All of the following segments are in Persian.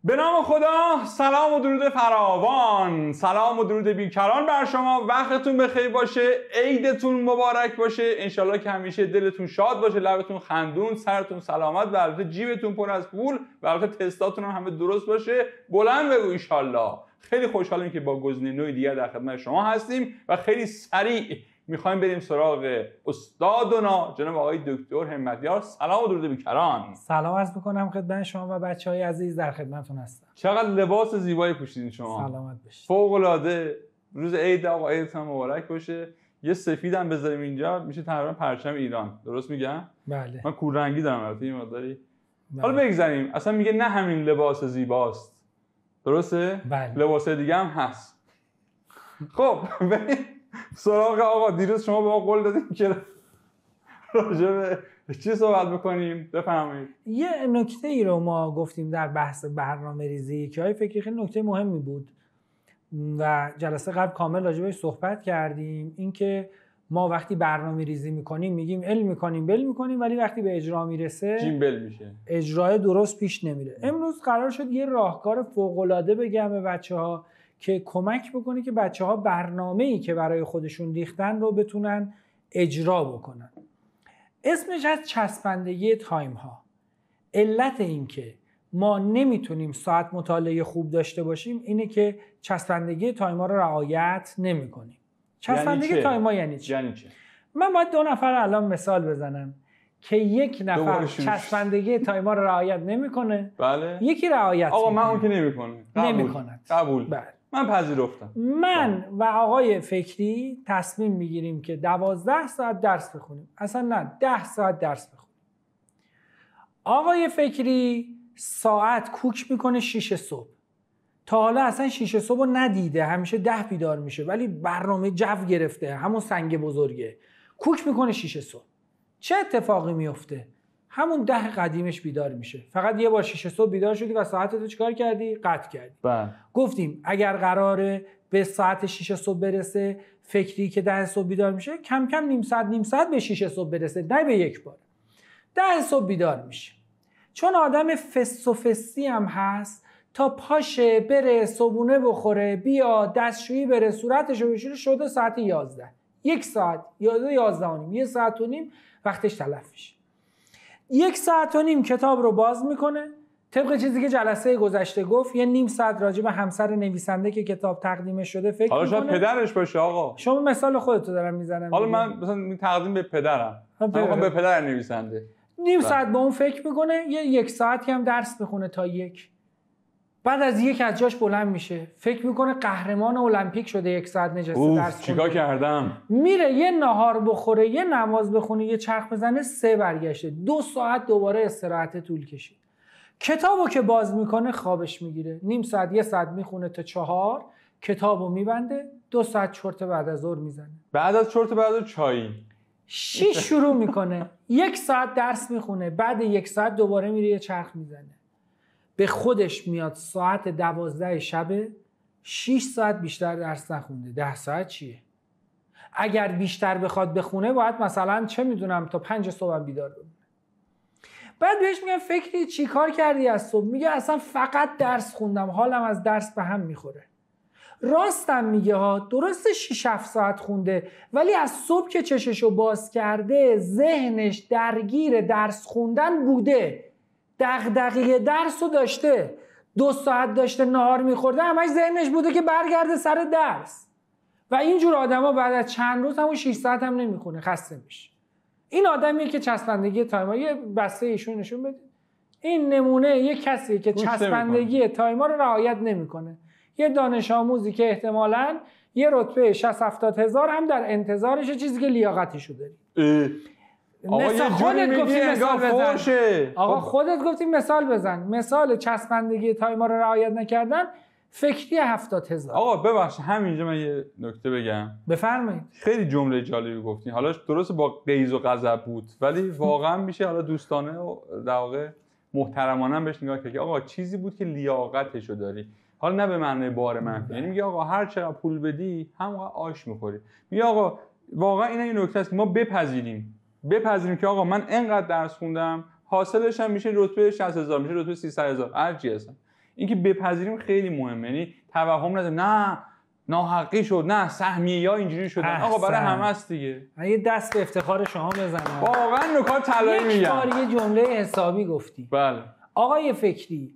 به نام خدا، سلام و درود فراوان، سلام و درود بیکران بر شما. وقتتون بخیر باشه، عیدتون مبارک باشه، انشالله که همیشه دلتون شاد باشه، لبتون خندون، سرتون سلامت و البته جیبتون پر از پول و البته تستاتون هم همه درست باشه. بلند بگو انشالله. خیلی خوشحالیم که با گزینه نوعی دیگر در خدمت شما هستیم و خیلی سریع میخوایم بریم سراغ استادنا جناب آقای دکتر همتیار. سلام و درود بیکران. سلام عرض میکنم خدمت شما و بچهای عزیز، در خدمتتون هستم. چقدر لباس زیبایی پوشیدین شما. سلامت باشید. فوق العاده. روز عید آقا، عیدتون مبارک باشه. یه سفیدم بذاریم اینجا میشه تقریبا پرچم ایران. درست میگم؟ بله. من کور رنگی دارم البته این مقداری. بله. حالا بگذاریم. اصلا میگه نه همین لباس زیباست. درسته؟ بله. لباس دیگه هم هست. خب سراغ آقا، دیروز شما به ما قول دادیم که راجع به چی صحبت بکنیم؟ بفرمایید. یه نکته ای رو ما گفتیم در بحث برنامه‌ریزی که های فکری خیلی نکته مهمی بود و جلسه قبل کامل راجع بهش صحبت کردیم. اینکه ما وقتی برنامه‌ریزی میکنیم میگیم علم میکنیم بل میکنیم، ولی وقتی به اجرا میرسه جیم بل میشه، اجرای درست پیش نمیره. امروز قرار شد یه راهکار فوق‌العاده بگم به بچه‌ها که کمک بکنه که بچه‌ها برنامه‌ای که برای خودشون ریختن رو بتونن اجرا بکنن. اسمش از چسبندگی تایم ها. علت این که ما نمیتونیم ساعت مطالعه خوب داشته باشیم اینه که چسبندگی تایم ها رو رعایت نمی‌کنیم. چسبندگی تایم ها یعنی چی؟ من باید دو نفر الان مثال بزنم که یک نفر چسبندگی تایم ها رو رعایت نمی‌کنه. بله. یکی رعایت آقا من اون که نمی‌کنه. قبول. بله. من پذیرفتم. من و آقای فکری تصمیم میگیریم که 12 ساعت درس بخونیم. اصلا نه، 10 ساعت درس بخونیم. آقای فکری ساعت کوک میکنه 6 صبح. تا حالا اصلا 6 صبح رو ندیده، همیشه 10 بیدار میشه، ولی برنامه جو گرفته، همون سنگ بزرگه. کوک میکنه 6 صبح. چه اتفاقی میفته؟ همون 10 قدیمش بیدار میشه. فقط یه بار 6 صبح بیدار شدی و ساعتتو چیکار کردی؟ قطع کردی. بله. گفتیم اگر قراره به ساعت 6 صبح برسه، فکری که 10 صبح بیدار میشه کم کم نیم ساعت به 6 صبح برسه، نه به یک بار. 10 صبح بیدار میشه. چون آدم فس و فسی هم هست، تا پاشه بره صبحونه بخوره بیا دستشویی بره صورتشو بشوره شده ساعت 11. 1 ساعت 11 و نیم، 1 ساعت و نیم وقتش تلف میشه. 1 ساعت و نیم کتاب رو باز میکنه، طبق چیزی که جلسه گذشته گفت یه نیم ساعت راجع به همسر نویسنده که کتاب تقدیمش شده فکر حالا میکنه. شاید پدرش باشه آقا. شما مثال خودتو دارم میزنم. حالا من مثلا تقدیم به پدرم. من به پدر نویسنده. نیم ساعت با اون فکر میکنه، یه 1 ساعتی هم درس میخونه تا 1. بعد از 1 از جاش بلند میشه، فکر میکنه قهرمان المپیک شده، 1 ساعت نشسته درس چیکار کردم؟ میره یه ناهار بخوره، یه نماز بخونه، یه چرخ بزنه، 3 برگشته. 2 ساعت دوباره استراحت طول کشید. کتابو که باز میکنه خوابش میگیره. نیم ساعت 1 ساعت میخونه تا 4، کتابو میبنده، 2 ساعت چرت بعد از ظهر میزنه. بعد از چرت بعد از چایی 6 شروع میکنه، 1 ساعت درس میخونه، بعد 1 ساعت دوباره میره یه چرخ میزنه. به خودش میاد ساعت 12 شب 6 ساعت بیشتر درس نخونده. 10 ساعت چیه؟ اگر بیشتر بخواد بخونه باید مثلا چه میدونم تا 5 صبح بیدار بمونه. بعد بهش میگن فکری چی کار کردی از صبح؟ میگه اصلا فقط درس خوندم، حالم از درس به هم میخوره. راستم میگه ها، درسته 6-7 ساعت خونده، ولی از صبح که چششو باز کرده ذهنش درگیر درس خوندن بوده، دغدغه درس رو داشته، 2 ساعت داشته نهار میخورده، همش ذهنش بوده که برگرده سر درس. و اینجور آدما بعد از چند روز همون 6 ساعت هم نمیخونه، خسته میشه. این آدمیه که چسبندگی تایما، یه بسته ایشون نشون بدید. این نمونه یه کسیه که چسبندگی تایما رو رعایت نمیکنه. یه دانش آموزی که احتمالاً یه رتبه 60-70 هزار هم در انتظارشه، چیزی که لیاقتشو داری. آقا خودت گفتی مثال بزن. آقا خب. خودت گفتی مثال بزن. مثال چسبندگی تایما رو رعایت نکردن فکری 70,000. آقا ببخشید همینجا من یه نکته بگم. بفرمایید. خیلی جمله جالبی گفتین. حالا درست با غیظ و غضب بود، ولی واقعا میشه حالا دوستانه و در واقع محترمانه بهش نگاه کرد که آقا چیزی بود که لیاقتشو داری. حالا نه به معنی بار منفی، یعنی میگه آقا هر چقدر پول بدی همونقدر آش میخوری. میگه آقا واقعا این نکته است که ما بپذیریم که آقا من اینقدر درس خوندم، حاصلش هم میشه رتبه 60,000، میشه رتبه 300,000، هر چی هست. اینکه بپذیریم خیلی مهمه. یعنی توهم نداریم نه ناحقی شد، نه سهمیه یا اینجوری شدن. آقا برای همه است دیگه. یه دست به افتخار شما بزنم. واقعا نکات طلایی میگم. یک بار یه جمله حسابی گفتی. بله. آقای فکری،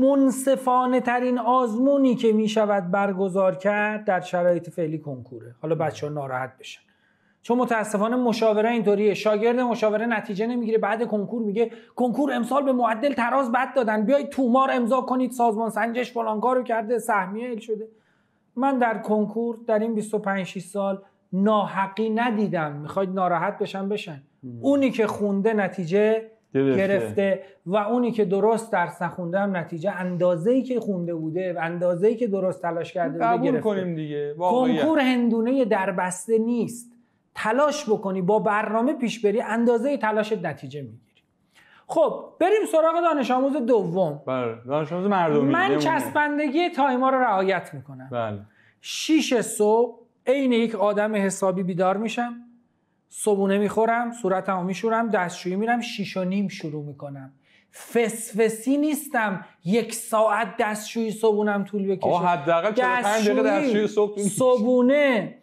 منصفانه ترین آزمونی که میشود برگزار کرد در شرایط فعلی کنکوره. حالا بچه‌ها ناراحت بشن، چون متاسفانه مشاوره اینطوریه. شاگرد مشاوره نتیجه نمیگیره، بعد کنکور میگه کنکور امسال به معدل تراز بد دادن، بیایید تومار امضا کنید، سازمان سنجش فلان کارو کرده، سهمیه ال شده. من در کنکور در این 25 سال ناحقی ندیدم. میخواید ناراحت بشن. اونی که خونده نتیجه گرفته و اونی که درست درس نخونده هم نتیجه اندازه‌ای که خونده بوده و اندازه‌ای که درست تلاش کرده بوده گرفته. کنیم دیگه. کنکور هندونه دربسته نیست. تلاش بکنی، با برنامه پیش بری، اندازه تلاشت نتیجه میگیری. خب بریم سراغ دانش آموز دوم. بله، دانش آموز مردمی. من چسبندگی تایما رو رعایت میکنم. بله. 6 صبح عین یک آدم حسابی بیدار میشم، صبحونه میخورم، صورتمو میشورم، دستشویی میرم، 6:30 شروع میکنم. فسفسی نیستم 1 ساعت دستشویی صبحونم طول بکشه. آقا حداقل 45 دقیقه دستشویی صبحونه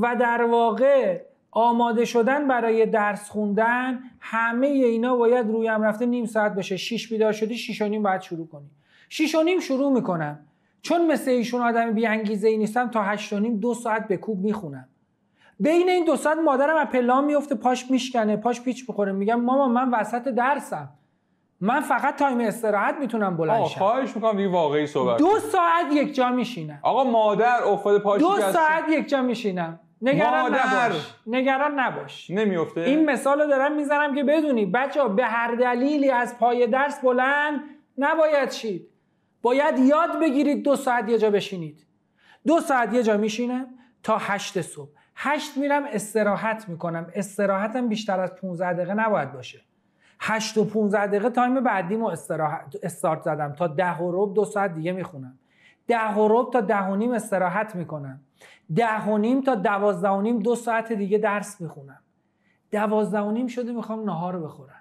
و در واقع آماده شدن برای درس خوندن، همه اینا باید رویم رفته نیم ساعت بشه. 6 بیدار شدی، 6:30 باید شروع کنی. 6:30 شروع میکنم، چون مثل ایشون آدم بی انگیزه ای نیستم، تا 8:30 2 ساعت به کوب میخونم. بین این 2 ساعت مادرم از پله‌ام میفته، پاش میشکنه، پاش پیچ میخوره، میگم مامان من وسط درسم، من فقط تایم استراحت میتونم بلند شم. خواهش میکنم دیگه واقعی صحبت. 2 ساعت یک جا میشینم. آقا مادر افتاده پاش 2 ساعت یک جا میشینم. نگران نباش. نمیفته. این مثالو دارم میزنم که بدونی بچه‌ها به هر دلیلی از پای درس بلند نباید شید. باید یاد بگیرید 2 ساعت یه جا بشینید. 2 ساعت یه جا میشینم تا 8 صبح. 8 میرم استراحت میکنم. استراحتم بیشتر از 15 دقیقه نباید باشه. 8 و 15 دقیقه تایم بعدیمو استارت زدم. تا 10:15 2 ساعت دیگه میخونم. 10:15 تا 10:30 استراحت میکنم. 10:30 تا 12:30 2 ساعت دیگه درس میخونم. 12:30 شده میخوام ناهار رو بخورم.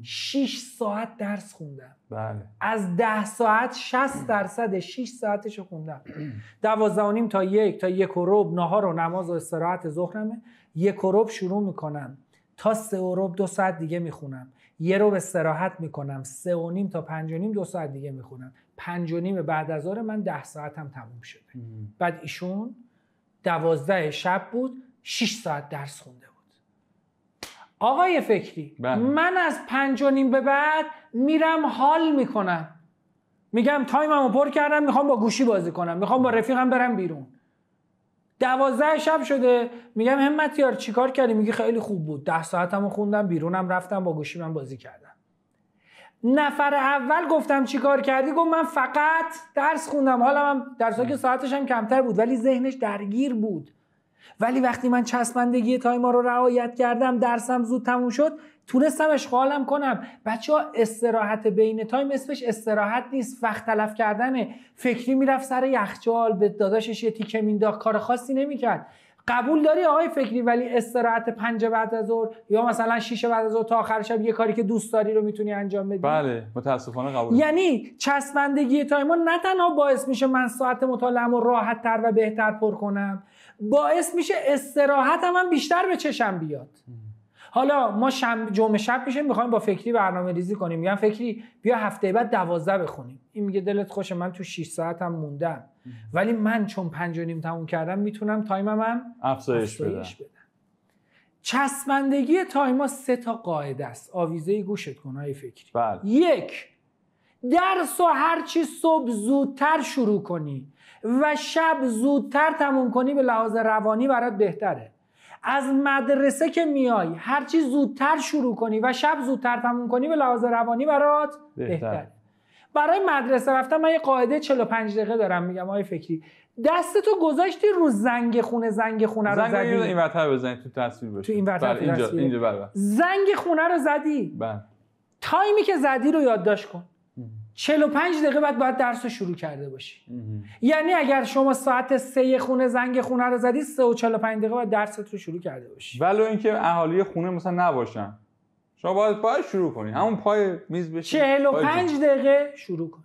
6 ساعت درس خوندم. بله. از 10 ساعت 60% 6 ساعتشو خوندم. 12:30 تا 1 تا 1:15 ناهار و نماز و استراحت ظهرمه. 1:15 شروع میکنم تا 3:15 2 ساعت دیگه میخونم. 1 رو استراحت میکنم. 3:30 تا 5:30 2 ساعت دیگه میخونم. 5:30 بعد از ظهر من 10 ساعتم تموم شده. بعد ایشون 12 شب بود، 6 ساعت درس خونده بود. آقای فکری، من از 5:30 به بعد میرم حال میکنم. میگم تایممو پر کردم، میخوام با گوشی بازی کنم، میخوام با رفیقم برم بیرون. 12 شب شده، میگم همتیار چیکار کردی؟ میگه خیلی خوب بود، 10 ساعتمو خوندم، بیرونم رفتم، با گوشی من بازی کردم. نفر اول گفتم چیکار کردی؟ گفت من فقط درس خوندم، حالا من درسا که ساعتش هم کمتر بود ولی ذهنش درگیر بود. ولی وقتی من چسبندگی تایما رو رعایت کردم، درسم زود تموم شد، تونستم اشغالم کنم. بچه‌ها استراحت بین تایم اسمش استراحت نیست، وقت تلف کردنه. فکری میرفت سر یخچال به داداشش یه تیکه مینداخت، کار خاصی نمیکرد. قبول داری آقای فکری ولی استراحت 5 بعد از ظهر یا مثلا 6 بعد از ظهر تا آخر شب یه کاری که دوست داری رو میتونی انجام بدی؟ بله متاسفانه قبول. یعنی چسبندگی تایما نه تنها باعث میشه من ساعت مطالعه‌مو راحت تر و بهتر پر کنم، باعث میشه استراحتم هم بیشتر به چشم بیاد. حالا ما جمعه شب میشه میخوایم با فکری برنامه ریزی کنیم، میگم فکری بیا هفته بعد 12 بخونیم. این میگه دلت خوشه، من تو 6 ساعتم موندم ولی من چون 5:30 تموم کردم میتونم تایمم هم افزایش بدم. چسبندگی تایما 3 تا قاعده است. آویزه گوشت کن های فکری. بله. 1 درس و هرچی صبح زودتر شروع کنی و شب زودتر تموم کنی به لحاظ روانی برات بهتره. از مدرسه که میای هرچی زودتر شروع کنی و شب زودتر تموم کنی به لحاظ روانی برات بهتره. برای مدرسه رفتن من یه قاعده 45 دقیقه دارم، میگم آقای فکری دستتو گذاشتی رو زنگ خونه رو زدی. این ورتر بزنید تو تصویر باشه. تو این ورتر اینجا بله. زنگ خونه رو زدی. بله. تایمی که زدی رو یادداشت کن. 45 دقیقه بعد باید درس رو شروع کرده باشی. یعنی اگر شما ساعت 3 خونه زنگ خونه رو زدی 3 و 45 دقیقه بعد درست رو شروع کرده باشی. ولو اینکه اهالی خونه مثلا نباشن شما باید شروع کنی، همون پای میز بشین 45 دقیقه شروع کن.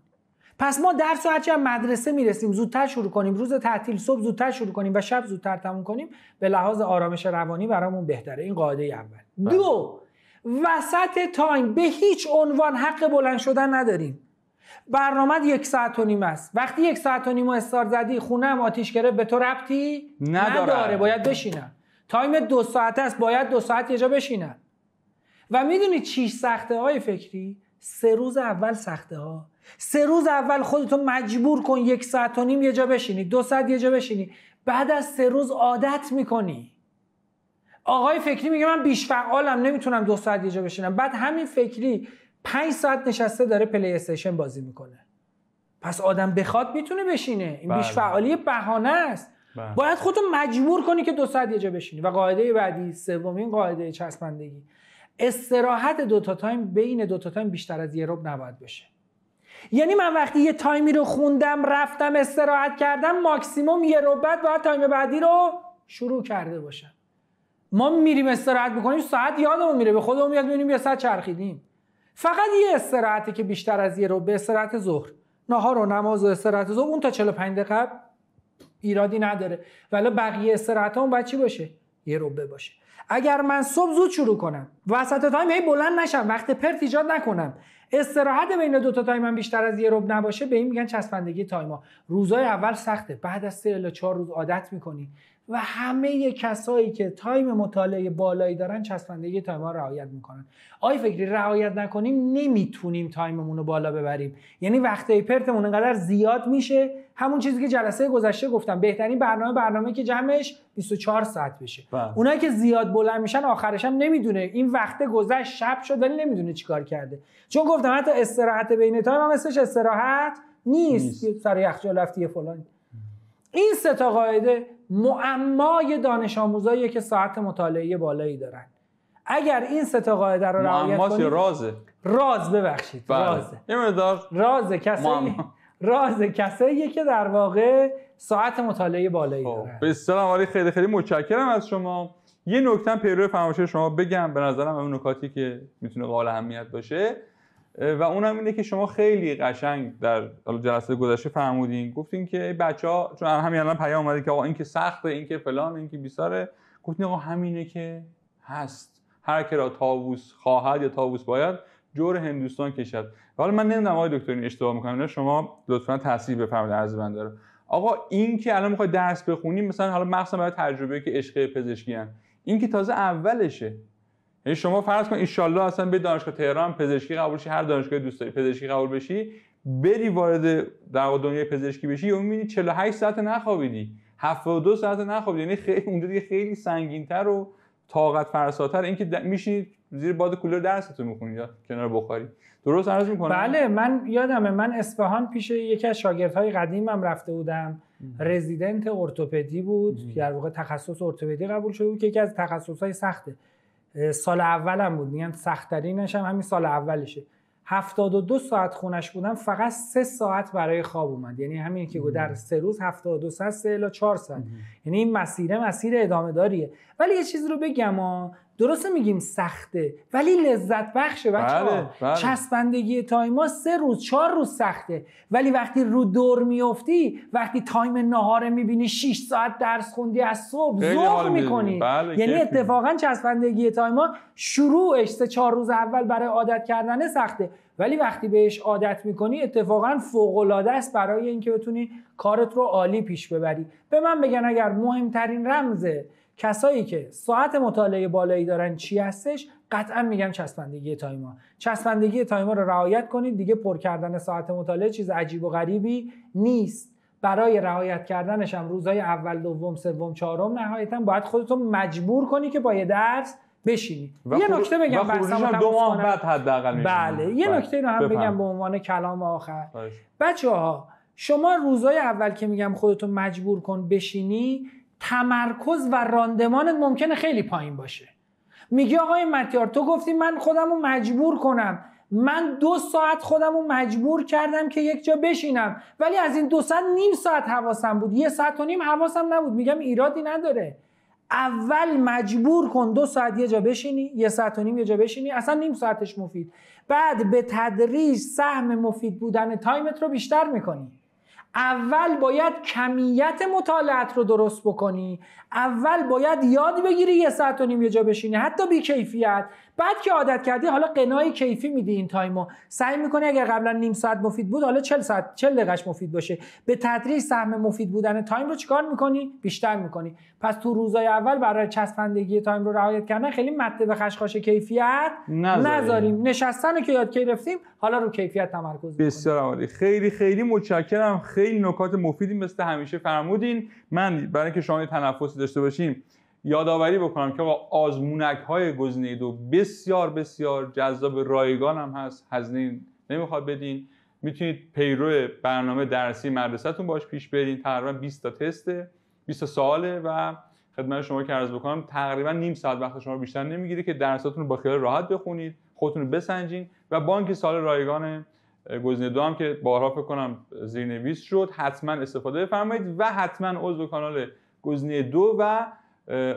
پس ما درس رو هرچی از مدرسه میرسیم زودتر شروع کنیم، روز تعطیل صبح زودتر شروع کنیم و شب زودتر تموم کنیم، به لحاظ آرامش روانی برامون بهتره. این قاعده اول. دو، وسط تایم به هیچ عنوان حق بلند شدن نداریم. برنامه 1.5 ساعت است. وقتی 1.5 ساعت استارت زدی خونه هم آتیش گرفت، به تو ربطی نداره، باید بشینم. تایم 2 ساعت است، باید 2 ساعت یه جا بشینم. و میدونی چیش سخته های فکری؟ 3 روز اول سخته ها. 3 روز اول خودتو مجبور کن 1.5 ساعت یه جا بشینی، 2 ساعت یه جا بشینی. بعد از 3 روز عادت میکنی. آقای فکری میگه من بیش فعالم، نمیتونم 2 ساعت یه جا بشینم. بعد همین فکری 5 ساعت نشسته داره پلی استیشن بازی میکنه. پس آدم بخواد میتونه بشینه. این بیش فعالی بهانه است. باید خودتو مجبور کنی که 2 ساعت یه جا بشینی. و قاعده بعدی، سومین قاعده چسبندگی، استراحت 2 تا تایم بین 2 تا تایم بیشتر از 1 ربع نباید بشه. یعنی من وقتی یه تایمی رو خوندم رفتم استراحت کردم، ماکسیموم 1 ربع بعد باید تایم بعدی رو شروع کرده باشم. ما میریم استراحت میکنیم ساعت یادمون میره، به خودمون میاد میبینیم 1 ساعت چرخیدیم. فقط یه استراحتی که بیشتر از 1 ربع، استراحت ظهر، نهار و نماز و استراحت ظهر، اون تا 45 دقیقه ایرادی نداره. ولی بقیه استراحتام باید چی باشه؟ 1 ربع باشه. اگر من صبح زود شروع کنم، وسط تایم هی بلند نشم، وقت پرت ایجاد نکنم، استراحت بین 2 تا تایم هم بیشتر از 1 ربع نباشه، به این میگن چسبندگی تایما. روزهای اول سخته، بعد از 3 الی 4 روز عادت میکنی. و همه کسایی که تایم مطالعه بالایی دارن چسبندگی تایما رو رعایت میکنن. آی فکری رعایت نکنیم نمیتونیم تایممون رو بالا ببریم. یعنی وقت پرتمون انقدر زیاد میشه، همون چیزی که جلسه گذشته گفتم، بهترین برنامه که جمعش 24 ساعت بشه. اونایی که زیاد بلند میشن آخرش هم نمیدونه این وقت گذشت، شب شد، ولی نمیدونه چیکار کرده. چون گفتم حتی استراحت بین تایم هم اسمش استراحت نیست. سر یخچال رفتی فلان. این 3 تا قاعده معمای دانش آموزاییه که ساعت مطالعه بالایی دارن. اگر این 3 تا قاعده رو رعایت کنید، رازه. راز ببخشید. رازه. یه مقدار راز کساییه که در واقع ساعت مطالعه بالایی دارن. بسیار عالی، خیلی خیلی متشکرم از شما. یه نکته پیرو فرمایش شما بگم، به نظرم اون نکاتی که میتونه قابل اهمیت باشه و اونم اینه که شما خیلی قشنگ در جلسه گذشته فرمودین، گفتین که بچه‌ها، چون همین الان پیام اومده که آقا این که سخته، این که فلان، این که بیساره، گفتین آقا همینه که هست، هر کی را طاووس خواهد یا طاووس باید جور هندوستان کشد. حالا من نمیدونم آقای دکتر این اشتباه میکنم، شما لطفاً تصحیح بفرمایید عرض بنده رو. آقا این که الان میخواد درس بخونیم، مثلا حالا مخصوصا برای تجربه که عشق پزشکی ان، این که تازه اولشه. یعنی شما فرض کن ان شاءالله اصلا به دانشگاه تهران پزشکی قبول شی، هر دانشگاه دوست داری پزشکی قبول بشی، بری وارد در دنیای پزشکی بشی و میبینی 48 ساعت نخوابیدی، 72 ساعت نخوابیدی، یعنی خیلی اونجا دیگه خیلی سنگین‌تر و طاقت فرساتر این که میشینی زیر باد کولر درستون میخونی یا کنار بخاری. درست عرض میکنم؟ بله، من یادمه من اصفهان پیش یکی از شاگردهای قدیمم رفته بودم، رزیدنت ارتوپدی بود، در واقع تخصص ارتوپدی قبول شده بود که یکی از تخصصهای سخته. سال اولم بود، میگن سخت‌ترینش هم همین سال اولشه. 72 ساعت خونش بودم، فقط 3 ساعت برای خواب اومد. یعنی همین که در 3 روز 72 ساعت 3 الی 4 ساعت. یعنی این مسیر ادامه داریه. ولی یه چیز رو بگم، درسته میگیم سخته ولی لذت بخشه بچه‌ها. بله. چسبندگی تایما 3 روز 4 روز سخته، ولی وقتی رو دور میافتی، وقتی تایم نهار میبینی 6 ساعت درس خوندی از صبح ذوق میکنی. یعنی اتفاقا چسبندگی تایما شروعش 3-4 روز اول برای عادت کردن سخته، ولی وقتی بهش عادت میکنی اتفاقا فوق‌العاده است برای اینکه بتونی کارت رو عالی پیش ببری. به من بگن اگر مهمترین رمز کسایی که ساعت مطالعه بالایی دارن چی هستش، قطعا میگم چسبندگی تایما. چسبندگی تایما رو رعایت کنید دیگه. پر کردن ساعت مطالعه چیز عجیب و غریبی نیست. برای رعایت کردنش هم روزهای اول، دوم، سوم، چهارم نهایتا باید خودتو مجبور کنی که با یه درس بشینی. یه نکته بگم بحثم 2 ماه بعد حداقل. بله، یه نکته رو هم بگم به عنوان کلام آخر. بچه‌ها شما روزهای اول که میگم خودتو مجبور کن بشینی، تمرکز و راندمانت ممکنه خیلی پایین باشه. میگی آقای متیار تو گفتی من خودمو مجبور کنم، من 2 ساعت خودمو مجبور کردم که یک جا بشینم، ولی از این 2 ساعت نیم ساعت حواسم بود، 1.5 ساعت حواسم نبود. میگم ایرادی نداره. اول مجبور کن 2 ساعت یه جا بشینی، 1 ساعت و نیم یه جا بشینی، اصلا نیم ساعتش مفید. بعد به تدریج سهم مفید بودن تایمت رو بیشتر میکنی. اول باید کمیت مطالعات رو درست بکنی، اول باید یاد بگیری 1 ساعت و نیم یه جا بشینی، حتی بی کیفیت. بعد که عادت کردی حالا قنای کیفی میدی این تایمو، سعی میکنی اگر قبلا نیم ساعت مفید بود حالا 40 دقیقش مفید باشه. به تدریج سهم مفید بودن تایم رو چیکار میکنی؟ بیشتر میکنی. پس تو روزای اول برای چسبندگی تایم رو رعایت کردن خیلی مته به خشخاش کیفیت نذاریم. نشستن رو که یاد گرفتیم، حالا رو کیفیت تمرکز میکنیم. بسیار عالی. خیلی خیلی متشکرم. خیلی نکات مفیدی مثل همیشه فرمودین. من برای اینکه شما تنفسی داشته باشیم یادآوری بکنم که آقا آزمونک‌های گزینه 2 بسیار بسیار جذاب، رایگان هم هست، هزینه نمیخواد بدین. میتونید پیرو برنامه درسی مدرسه‌تون باش پیش برین. تقریبا 20 تا تسته، 20 تا سواله و خدمت شما که عرض بکنم تقریبا نیم ساعت وقت شما بیشتر نمیگیره که درساتون رو با خیال راحت بخونید، خودتون رو بسنجین. و بانک سوال رایگان گزینه 2 هم که بارها فکر کنم زیرنویس شد، حتما استفاده بفرمایید و حتما عضو کانال گزینه 2 و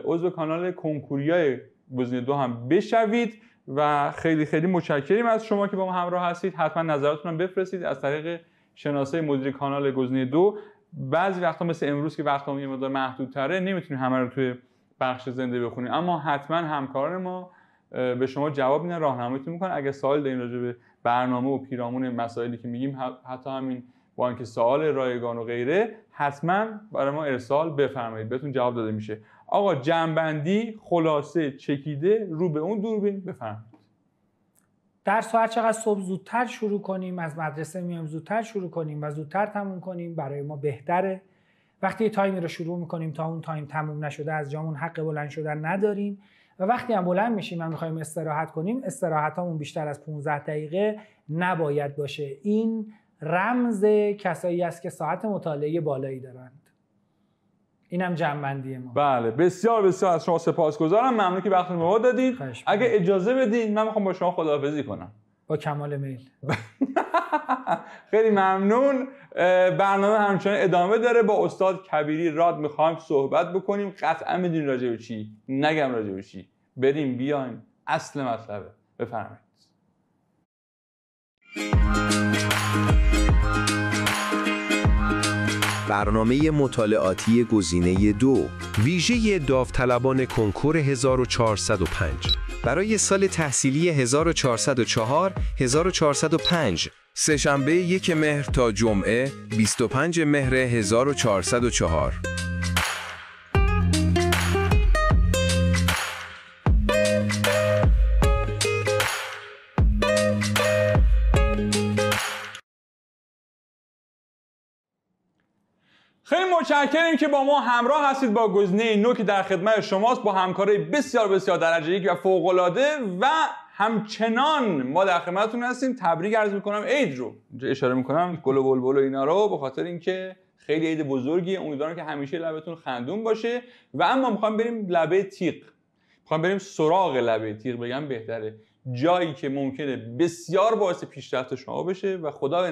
عضو کانال کنکوریای گزینه 2 هم بشوید. و خیلی خیلی متشکریم از شما که با ما همراه هستید. حتما نظراتتون هم بفرستید از طریق شناسه مدیر کانال گزینه 2. بعضی وقتا مثل امروز که وقتمون یه مقدار محدودتره نمیتونیم همه رو توی بخش زنده بخونیم، اما حتما همکاران ما به شما جواب میدن، راهنماییتون میکنن. اگه سوال دارین راجع به برنامه و پیرامون مسائلی که میگیم، حتی همین بانک سوال رایگان و غیره، حتما برای ما ارسال بفرمایید، بهتون جواب داده میشه. آقا جمع‌بندی خلاصه چکیده رو به اون دوربین بفرمایید. درس هر چقدر صبح زودتر شروع کنیم، از مدرسه میایم زودتر شروع کنیم و زودتر تموم کنیم برای ما بهتره. وقتی تایمی رو شروع میکنیم تا اون تایم تموم نشده از جامون حق بلند شدن نداریم و وقتی هم بلند میشیم و میخوایم استراحت کنیم، استراحتامون بیشتر از 15 دقیقه نباید باشه. این رمز کسایی است که ساعت مطالعه بالایی دارند. اینم جمع‌بندی ما. بله، بسیار بسیار از شما سپاسگزارم. ممنون که وقتتون به ما دادید. اگه اجازه بدین من میخوام با شما خداحافظی کنم. با کمال میل. خیلی ممنون. برنامه همچنان ادامه داره. با استاد کبیری راد میخوایم صحبت بکنیم. قطعا میدونید راجع به چی، نگم راجع به چی. بریم بیایم اصل مطلبه. بفرمایید. برنامه مطالعاتی گزینه 2 ویژه داوطلبان کنکور 1405 برای سال تحصیلی 1404-1405 سه‌شنبه 1 مهر تا جمعه 25 مهر 1404. خیلی متشکریم که با ما همراه هستید با گزینه 9 که در خدمت شماست، با همکاری بسیار بسیار درجه 1 و فوق‌العاده. و همچنان ما در خدمتتون هستیم. تبریک عرض می‌کنم عید رو. اینجا اشاره می‌کنم گل و بلبل و اینا رو، به خاطر اینکه خیلی عید بزرگیه. امیدوارم که همیشه لبتون خندون باشه. و اما می‌خوام بریم لبه تیغ. می‌خوام بریم سراغ لبه تیغ بگم بهتره. جایی که ممکنه بسیار باعث پیشرفت شما بشه و خدای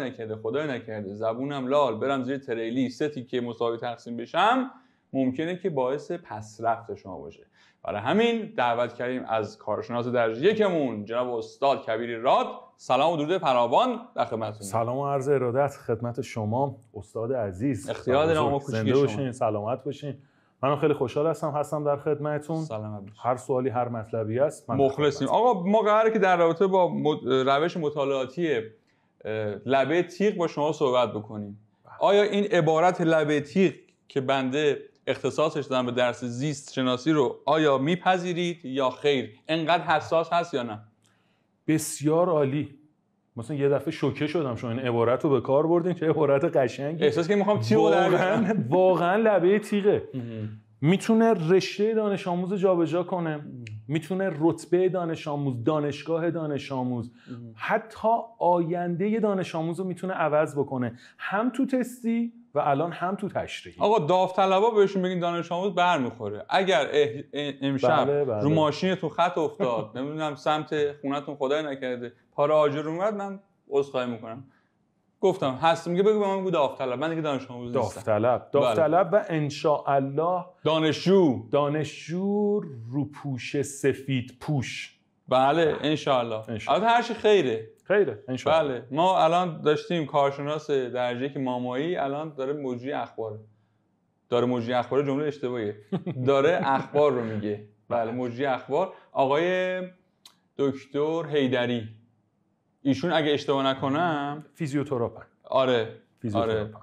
نکرده زبونم لال برم زیر تریلی ستی که مساوی تقسیم بشم، ممکنه که باعث پسرفت شما باشه. برای همین دعوت کردیم از کارشناس درجه 1مون جناب استاد کبیری راد. سلام و درود فراوان در خدمتتون. سلام و عرض ارادت خدمت شما استاد عزیز. اختیار دارم ما زنده باشین، سلامت باشین. منم خیلی خوشحال هستم در خدمتتون. سلام باشین. هر سوالی هر مطلبی هست مخلصیم. آقا ما قراره که در رابطه با روش مطالعاتی لبه تیغ با شما صحبت بکنیم. آیا این عبارت لبه تیغ که بنده اختصاصش دادم به درس زیست شناسی رو آیا میپذیرید یا خیر؟ انقدر حساس هست یا نه؟ بسیار عالی. مثلا یه دفعه شوکه شدم شما این عبارت رو به کار بردین، چه عبارت قشنگی. احساس که میخوام تیغو واقعا لبه تیغه. میتونه رشته دانش آموز جابجا کنه، میتونه رتبه دانش آموز، دانشگاه دانش آموز، حتی آینده دانش آموز رو میتونه عوض بکنه، هم تو تستی و الان هم تو تشریحی. آقا داوطلبا بهشون بگین دانش آموز برمیخوره. اگر امشب رو ماشینتون خط افتاد، نمیدونم سمت خونتون خدای نکرده پاره آجر اومد، من عذرخواهی میکنم. گفتم هست، میگه بگو به من بگو داوطلب، من دیگه دانش آموز نیستم. داوطلب و انشاءالله دانشجو روپوش سفید پوش. بله انشاءالله. البته هر چی خیره انشاءالله. بله ما الان داشتیم کارشناس درجه یک مامایی الان داره مجری اخباره. جمله اشتباهیه. داره اخبار رو میگه. بله مجری اخبار. آقای دکتر حیدری، ایشون اگه اشتباه نکنم فیزیوتراپن. آره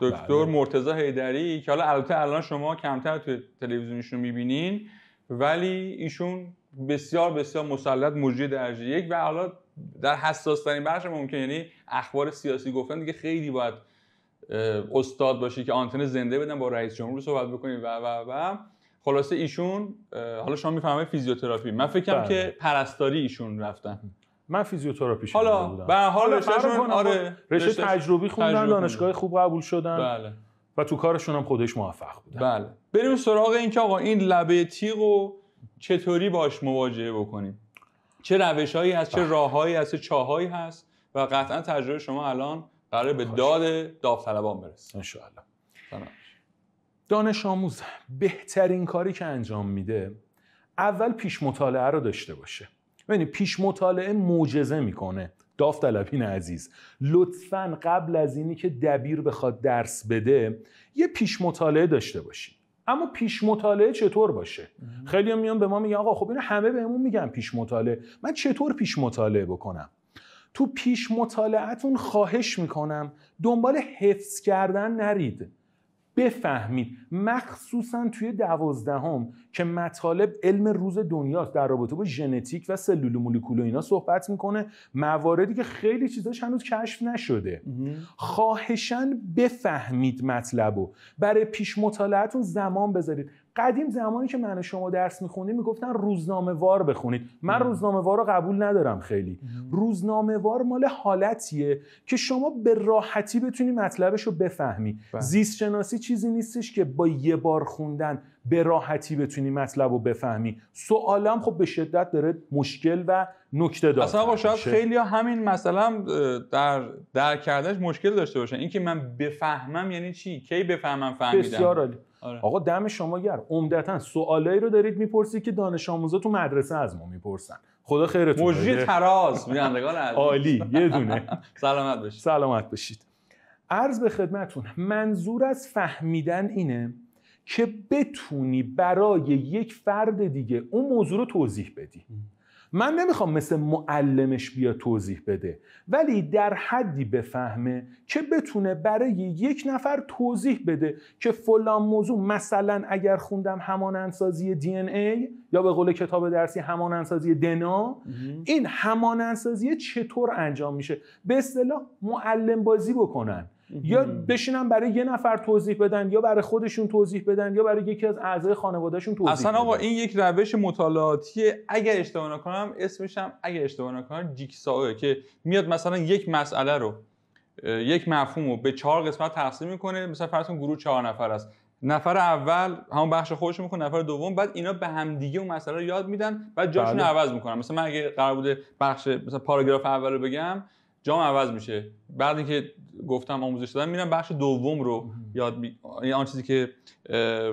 دکتر مرتضی حیدری که حالا البته الان شما کمتر توی تلویزیونشون میبینین، ولی ایشون بسیار بسیار مسلط مجری درجه یک و حالا در حساس ترین بخش ممکن، یعنی اخبار سیاسی گفتن دیگه خیلی باید استاد باشی که آنتن زنده بدن با رئیس جمهور صحبت بکنی و خلاصه ایشون حالا شما میفهمید فیزیوتراپی، من فکرم که پرستاری ایشون رفتن. من فیزیوتراپی شده حالا بودم. به هر حال رشتهشون رشته تجربی خوندن، دانشگاه خوب قبول شدن. بله. و تو کارشون هم خودش موفق بودن. بله. بریم سراغ این که آقا این لبه تیغو چطوری باش مواجهه بکنیم. چه روش‌هایی هست، چه راه‌هایی هست، چه چاهایی هست و قطعا تجربه شما الان قراره به داد داوطلبان برسه. ان شاءالله. دانش آموز بهترین کاری که انجام میده اول پیش مطالعه رو داشته باشه. یعنی پیش مطالعه معجزه میکنه. داوطلبین عزیز لطفاً قبل از اینی که دبیر بخواد درس بده یه پیش مطالعه داشته باشید. اما پیش مطالعه چطور باشه؟ خیلی هم میان به ما میگن آقا خب اینو همه بهمون میگن پیش مطالعه، من چطور پیش مطالعه بکنم؟ تو پیش مطالعه‌تون خواهش میکنم دنبال حفظ کردن نرید، بفهمید. مخصوصا توی 12ام که مطالب علم روز دنیاست، در رابطه با ژنتیک و سلول و مولکول و اینا صحبت میکنه، مواردی که خیلی چیزاش هنوز کشف نشده. خواهشاً بفهمید مطلبو، برای پیش مطالعه‌تون زمان بذارید. قدیم زمانی که من و شما درس میخونیم میگفتن روزنامه وار بخونید. من روزنامه وار رو قبول ندارم خیلی. روزنامه وار مال حالتیه که شما به راحتی بتونی مطلبش رو بفهمی. زیست شناسی چیزی نیستش که با یه بار خوندن به راحتی بتونی مطلب رو بفهمی. سوالم خب به شدت داره مشکل و نکته دار. اصلا شاید خیلی همین مثلا در کردنش مشکل داشته باشن. این که من بفهمم یعنی چی؟ کی بفهمم فهمیدم؟ بسیار عالی. آقا دم شما گرم. عمدتاً سوالایی رو دارید میپرسید که دانش آموزا تو مدرسه از ما میپرسن. خدا خیرتون بده. مجری تراز بینندگان عزیز. عالی، یه دونه. سلامت باشید. عرض به خدمتتون منظور از فهمیدن اینه که بتونی برای یک فرد دیگه اون موضوع رو توضیح بدی. من نمیخوام مثل معلمش بیا توضیح بده، ولی در حدی بفهمه که بتونه برای یک نفر توضیح بده که فلان موضوع، مثلا اگر خوندم همانندسازی DNA یا به قول کتاب درسی همانندسازی دنا، این همانندسازی چطور انجام میشه، به اصطلاح معلم بازی بکنن. یا بشینن برای یه نفر توضیح بدن، یا برای خودشون توضیح بدن، یا برای یکی از اعضای خانوادهشون توضیح بدن. اصلا آقا این یک روش مطالعاتیه. اگر اشتباه نکنم اسمش هم جیکساوه که میاد مثلا یک مسئله رو، یک مفهوم رو به 4 قسمت تقسیم میکنه. مثلا فرض کن گروه 4 نفر است، نفر اول همون بخش خودش میکنه، نفر دوم بعد اینا به هم دیگه اون مسئله رو یاد میدن، بعد جاشون رو عوض میکنن. مثلا من اگه قرار بوده بخش مثلا پاراگراف اول رو بگم، جام عوض میشه. بعد اینکه گفتم آموزش دادم میرم بخش دوم رو یعنی آن چیزی که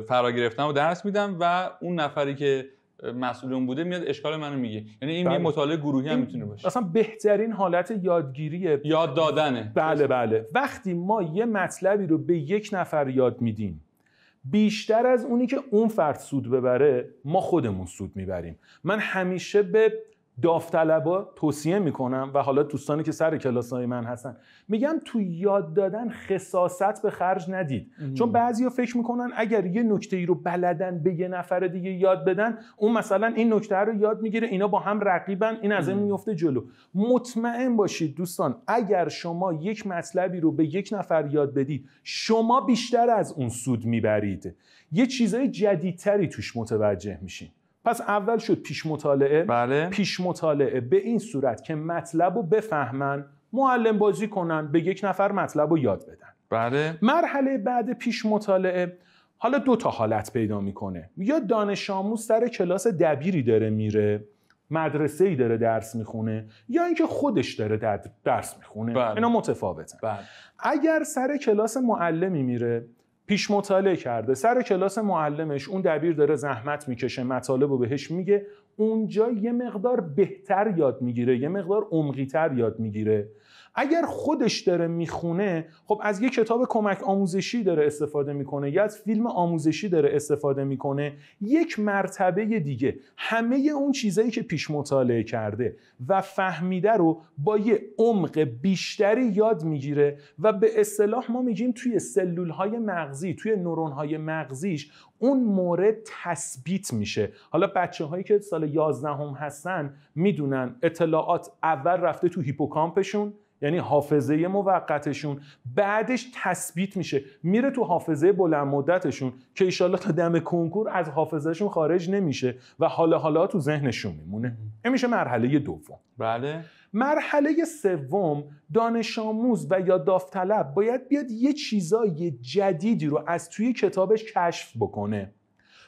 فرا گرفتم رو درس میدم و اون نفری که مسئول اون بوده میاد اشکال منو میگه. یعنی این یه مطالعه گروهی هم میتونه باشه. اصلا بهترین حالت یادگیریه، یاد دادنه. بله. وقتی ما یه مطلبی رو به یک نفر یاد میدیم، بیشتر از اونی که اون فرد سود ببره ما خودمون سود میبریم. من همیشه به داوطلبا توصیه میکنم و حالا دوستانی که سر کلاسای من هستن میگم تو یاد دادن خساست به خرج ندید. چون بعضیا فکر میکنن اگر یه نکته‌ای رو بلدن به یه نفر دیگه یاد بدن، اون مثلا این نکته رو یاد میگیره، اینا با هم رقیبن، این از این میفته جلو. مطمئن باشید دوستان اگر شما یک مطلبی رو به یک نفر یاد بدید، شما بیشتر از اون سود میبرید. یه چیزای جدیدتری توش متوجه میشین. پس اول شد پیش مطالعه. بله. پیش مطالعه به این صورت که مطلب رو بفهمن، معلم بازی کنن، به یک نفر مطلب رو یاد بدن. بله. مرحله بعد پیش مطالعه حالا 2 تا حالت پیدا میکنه. یا دانش آموز سر کلاس دبیری داره میره، مدرسه‌ای داره درس میخونه یا اینکه خودش داره درس میخونه. بله. اینا متفاوتن. بله. اگر سر کلاس معلمی میره، پیش مطالعه کرده، سر کلاس معلمش اون دبیر داره زحمت میکشه، مطالب رو بهش میگه، اونجا یه مقدار بهتر یاد میگیره، یه مقدار عمقی‌تر یاد میگیره. اگر خودش داره میخونه، خب از یه کتاب کمک آموزشی داره استفاده میکنه یا از فیلم آموزشی داره استفاده میکنه، یک مرتبه دیگه همه اون چیزایی که پیش مطالعه کرده و فهمیده رو با یه عمق بیشتری یاد میگیره و به اصطلاح ما میگیم توی سلولهای مغزی، توی نورونهای مغزیش اون مورد تثبیت میشه. حالا بچه‌هایی که سال 11 هستن میدونن اطلاعات اول رفته تو هیپوکامپشون، یعنی حافظه موقتشون، بعدش تثبیت میشه میره تو حافظه بلند مدتشون که ایشالله تا دم کنکور از حافظهشون خارج نمیشه و حالا تو ذهنشون میمونه. این میشه مرحله دوم. بله. مرحله سوم، دانش آموز و یا داوطلب باید بیاد یه چیزای جدیدی رو از توی کتابش کشف بکنه.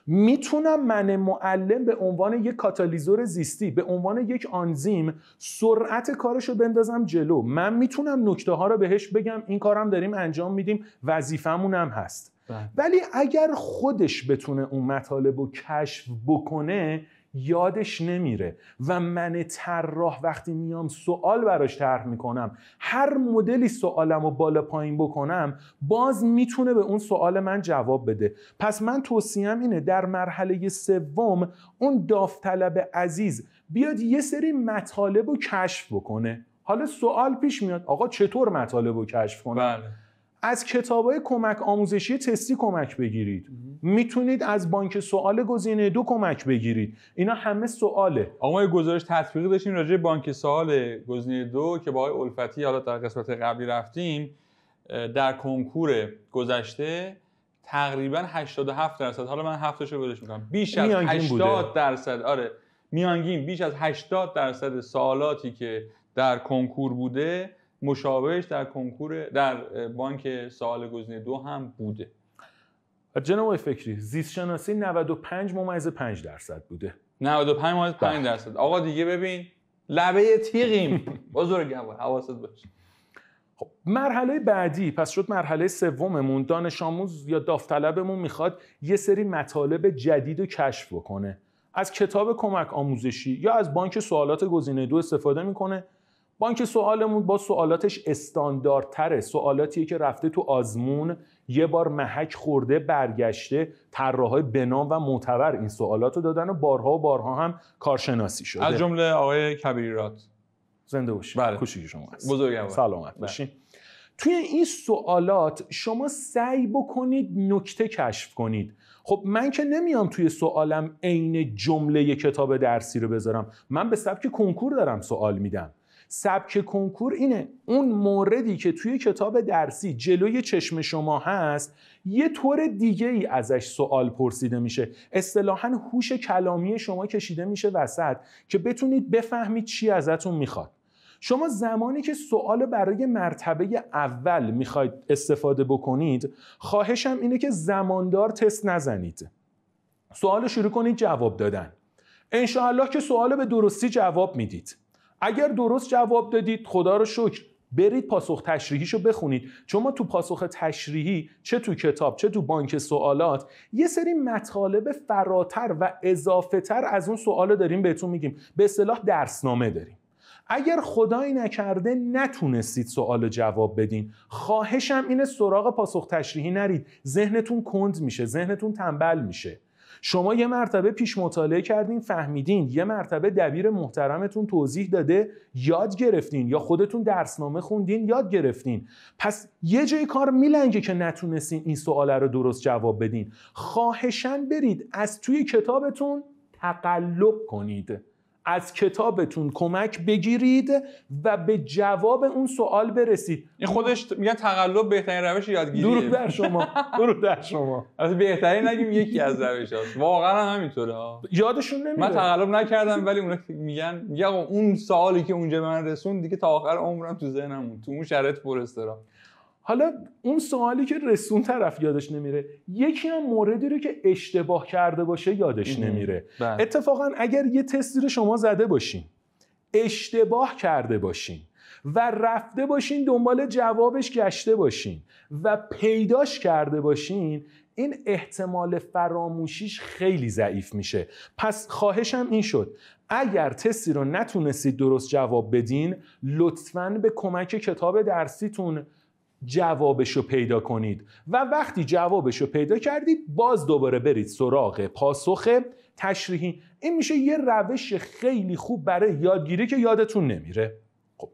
میتونم من معلم به عنوان یک کاتالیزور زیستی، به عنوان یک آنزیم سرعت کارشو بندازم جلو. من میتونم نکته ها رو بهش بگم، این کارم داریم انجام میدیم، وظیفمون هم هست. ولی اگر خودش بتونه اون مطالب رو کشف بکنه یادش نمیره و من طراح وقتی میام سوال براش طرح میکنم، هر مدلی سوالمو بالا پایین بکنم، باز میتونه به اون سوال من جواب بده. پس من توصیه‌ام اینه در مرحله سوم اون داوطلب عزیز بیاد یه سری مطالب رو کشف بکنه. حالا سوال پیش میاد آقا چطور مطالب رو کشف کنم؟ بله. از کتاب‌های کمک آموزشی تستی کمک بگیرید. میتونید از بانک سوال گزینه 2 کمک بگیرید. اینا همه سواله. آقا ما یه گزارش تطبیقی داشتیم راجع به بانک سوال گزینه 2 که با آقای الفتی حالا در قسمت قبلی رفتیم. در کنکور گذشته تقریبا 87%، حالا من هفتاشو بهش میگم، بیش از 80%، آره میانگین بیش از 80% سوالاتی که در کنکور بوده مشابهش در کنکور در بانک سوال گزینه 2 هم بوده. جناب فکری، زیست شناسی 95.5% بوده. 95.5%. آقا دیگه ببین لبه تیغیم. بزرگوار حواست باشه. خب مرحله بعدی پس شد مرحله سوممون. دانش آموز یا داوطلبمون میخواد یه سری مطالب جدید رو کشف بکنه. از کتاب کمک آموزشی یا از بانک سوالات گزینه 2 استفاده میکنه. بانک سوالمون با سوالاتش استانداردتره، سوالاتیه که رفته تو آزمون، یه بار محک خورده برگشته، طراحای بنام و معتبر این سوالاتو دادن و بارها هم کارشناسی شده. از جمله آقای کبیرات. زنده باشید. بله. کوچیک شما هست. بزرگوار. سلامت باشین. توی این سوالات شما سعی بکنید نکته کشف کنید. خب من که نمیام توی سوالم عین جمله کتاب درسی رو بذارم، من به سبک کنکور دارم سوال میدم. سبک کنکور اینه اون موردی که توی کتاب درسی جلوی چشم شما هست یه طور دیگه ای ازش سوال پرسیده میشه. اصطلاحاً هوش کلامی شما کشیده میشه وسط که بتونید بفهمید چی ازتون میخواد. شما زمانی که سوال برای مرتبه اول میخواید استفاده بکنید، خواهشم اینه که زماندار تست نزنید. سوال شروع کنید جواب دادن. انشاءالله که سوال به درستی جواب میدید. اگر درست جواب دادید خدا رو شکر، برید پاسخ تشریحیشو بخونید، چون ما تو پاسخ تشریحی چه تو کتاب چه تو بانک سوالات یه سری مطالب فراتر و اضافه تر از اون سوال داریم بهتون میگیم، به اصطلاح درسنامه داریم. اگر خدایی نکرده نتونستید سوال جواب بدین، خواهشم اینه سراغ پاسخ تشریحی نرید، ذهنتون کند میشه، ذهنتون تنبل میشه. شما یه مرتبه پیش مطالعه کردین فهمیدین، یه مرتبه دبیر محترمتون توضیح داده یاد گرفتین، یا خودتون درسنامه خوندین یاد گرفتین، پس یه جای کار میلنگه که نتونستین این سواله رو درست جواب بدین. خواهشاً برید از توی کتابتون تقلب کنید، از کتابتون کمک بگیرید و به جواب اون سوال برسید. این خودش میگن تقلب بهترین روش یادگیریه. درود در شما. درود در شما. البته بهترین نگیم یکی از روش‌هاست. واقعا همینطوره ها. یادشون نمیره. من تقلب نکردم ولی اونا میگن اون سوالی که اونجا من رسوند دیگه تا آخر عمرم تو ذهنم موند، تو اون شرایط پر استرام. حالا اون سوالی که رسون طرف یادش نمیره، یکی هم موردی رو که اشتباه کرده باشه یادش نمیره. اتفاقا اگر یه تستی رو شما زده باشین، اشتباه کرده باشین و رفته باشین دنبال جوابش گشته باشین و پیداش کرده باشین، این احتمال فراموشیش خیلی ضعیف میشه. پس خواهشم این شد اگر تستی رو نتونستید درست جواب بدین، لطفاً به کمک کتاب درسیتون جوابشو پیدا کنید و وقتی جوابشو پیدا کردید باز دوباره برید سراغ پاسخ تشریحی. این میشه یه روش خیلی خوب برای یادگیری که یادتون نمیره. خب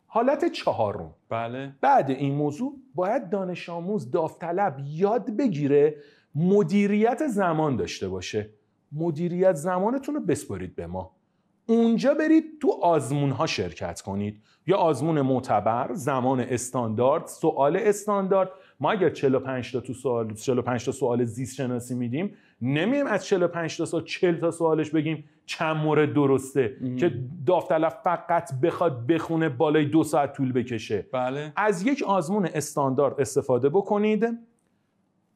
حالت چهارم، بله، بعد این موضوع باید دانش آموز داوطلب یاد بگیره مدیریت زمان داشته باشه. مدیریت زمانتون رو بسپارید به ما، اونجا برید تو آزمون ها شرکت کنید، یا آزمون معتبر، زمان استاندارد، سوال استاندارد. ما اگر 45 تا سوال زیست شناسی میدیم، نمیم از 45 تا سوال 40 تا سوالش بگیم چند مورد درسته که داوطلب فقط بخواد بخونه بالای 2 ساعت طول بکشه. بله. از یک آزمون استاندارد استفاده بکنید،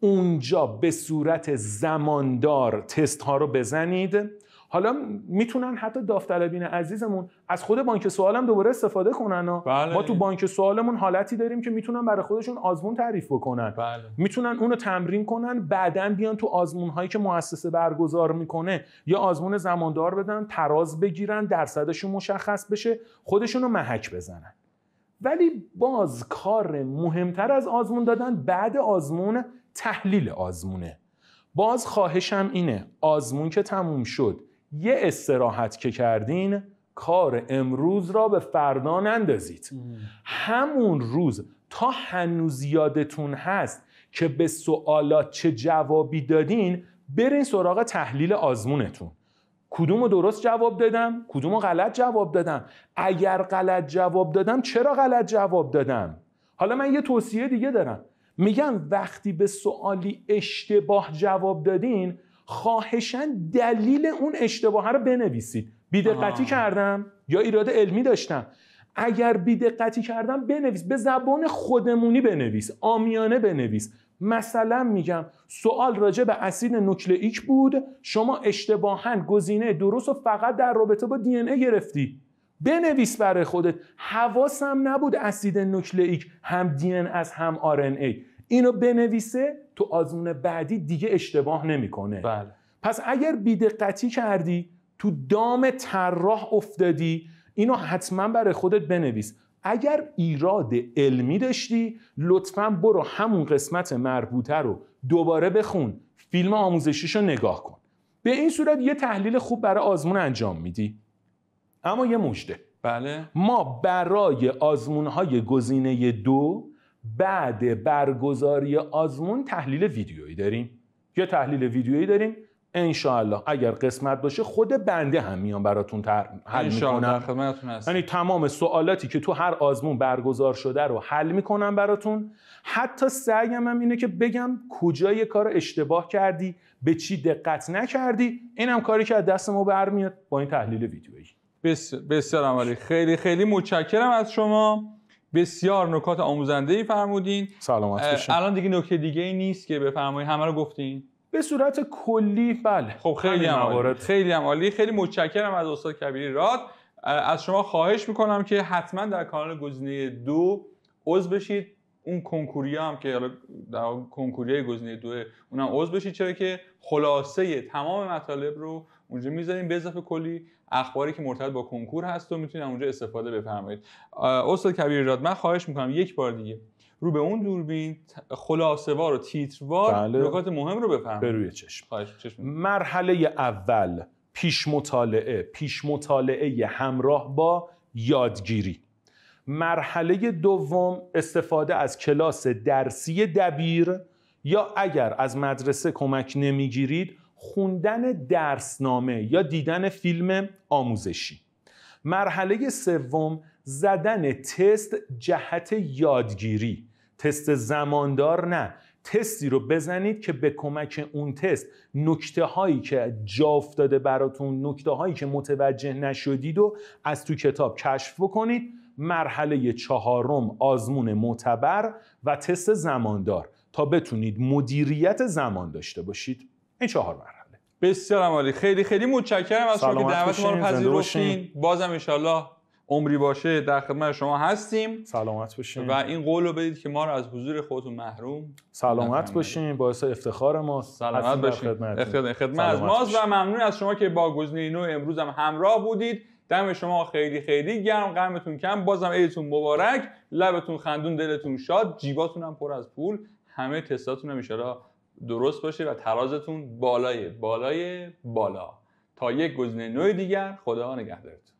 اونجا به صورت زماندار تست ها رو بزنید. حالا میتونن حتی داوطلبین عزیزمون از خود بانک سوال هم دوباره استفاده کنن. بله. ما تو بانک سوالمون حالتی داریم که میتونن برای خودشون آزمون تعریف بکنن. بله. میتونن اونو تمرین کنن، بعداً بیان تو آزمون هایی که مؤسسه برگزار میکنه یا آزمون زماندار بدن، تراز بگیرن، درصدشون مشخص بشه، خودشونو محک بزنن. ولی باز کار مهمتر از آزمون دادن بعد آزمون تحلیل آزمونه. باز خواهشم اینه آزمون که تموم شد، یه استراحت که کردین، کار امروز را به فردا نندازید. همون روز تا هنوز یادتون هست که به سوالات چه جوابی دادین، برین سراغ تحلیل آزمونتون. کدومو درست جواب دادم؟ کدومو غلط جواب دادم؟ اگر غلط جواب دادم چرا غلط جواب دادم؟ حالا من یه توصیه دیگه دارم، میگم وقتی به سوالی اشتباه جواب دادین، خواهشاً دلیل اون اشتباه رو بنویسید. بی‌دقتی کردم یا ایراد علمی داشتم؟ اگر بی‌دقتی کردم بنویس، به زبان خودمونی بنویس، عامیانه بنویس. مثلا میگم سوال راجع به اسید نوکلئیک بود، شما اشتباهاً گزینه درست و فقط در رابطه با دی ان ای گرفتی. بنویس برای خودت حواسم نبود اسید نوکلئیک هم دی ان از هم آر ان ای. اینو بنویسه، تو آزمون بعدی دیگه اشتباه نمیکنه. بله. پس اگر بی‌دقتی کردی، تو دام طراح افتادی، اینو حتما برای خودت بنویس. اگر ایراد علمی داشتی، لطفاً برو همون قسمت مربوطه رو دوباره بخون، فیلم آموزشیشو نگاه کن. به این صورت یه تحلیل خوب برای آزمون انجام میدی. اما یه مژده، بله، ما برای آزمون‌های گزینه 2 بعد برگزاری آزمون تحلیل ویدیویی داریم. یه تحلیل ویدیویی داریم، انشاءالله اگر قسمت باشه خود بنده هم میام براتون حل میکنم. خدمتتون هستم. یعنی تمام سوالاتی که تو هر آزمون برگزار شده رو حل میکنم براتون. حتی سعیم هم اینه که بگم کجای کار اشتباه کردی، به چی دقت نکردی. اینم کاری که از دست ما برمیاد با این تحلیل ویدیویی. بسیار عالی. خیلی خیلی متشکرم از شما. بسیار نکات آموزنده‌ای فرمودین. سلامت باشین. الان دیگه نکته دیگه‌ای نیست که بفرمایید، همه رو گفتین؟ به صورت کلی بله. خب خیلی هم عالی. خیلی هم عالی. خیلی متشکرم از استاد کبیری راد. از شما خواهش میکنم که حتما در کانال گزینه 2 عضو بشید. اون کنکوریا هم که حالا در کنکوریای گزینه 2 اونم عضو بشید، چرا که خلاصه تمام مطالب رو اونجا میذاریم، به اضافه کلی اخباری که مرتبط با کنکور هست و میتونید اونجا استفاده بفرمایید. استاد کبیری راد، من خواهش میکنم یک بار دیگه رو به اون دوربین خلاصه‌وار و تیتروار نکات مهم رو بفرمایید. به روی چشم. چشم. مرحله اول پیش مطالعه همراه با یادگیری. مرحله دوم استفاده از کلاس درسی دبیر، یا اگر از مدرسه کمک نمیگیرید خوندن درسنامه یا دیدن فیلم آموزشی. مرحله سوم زدن تست جهت یادگیری، تست زماندار نه، تستی رو بزنید که به کمک اون تست نکته هایی که جا افتاده براتون، نکته هایی که متوجه نشدید و از تو کتاب کشف بکنید. مرحله 4 آزمون معتبر و تست زماندار تا بتونید مدیریت زمان داشته باشید. این 4 مرحله. بسیار عالی. خیلی خیلی متشکرم از شما که دعوت ما رو پذیرفتین. بازم انشالله عمری باشه در خدمت شما هستیم. سلامت باشین و این قول رو بدید که ما رو از حضور خودتون محروم سلامت باشین. باعث افتخار ماست. سلامت باشین. خدمت از ماست و ممنون از شما که با گزینه نو امروز هم همراه بودید. دم شما خیلی خیلی گرم، قرمتون کم. بازم عیدتون مبارک، لبتون خندون، دلتون شاد، جیباتون هم پر از پول. همه تستاتون هم ان شاءالله درست باشه و ترازتون بالای بالای بالا. تا یک گزینه نو دیگر، خدا نگهدارتون.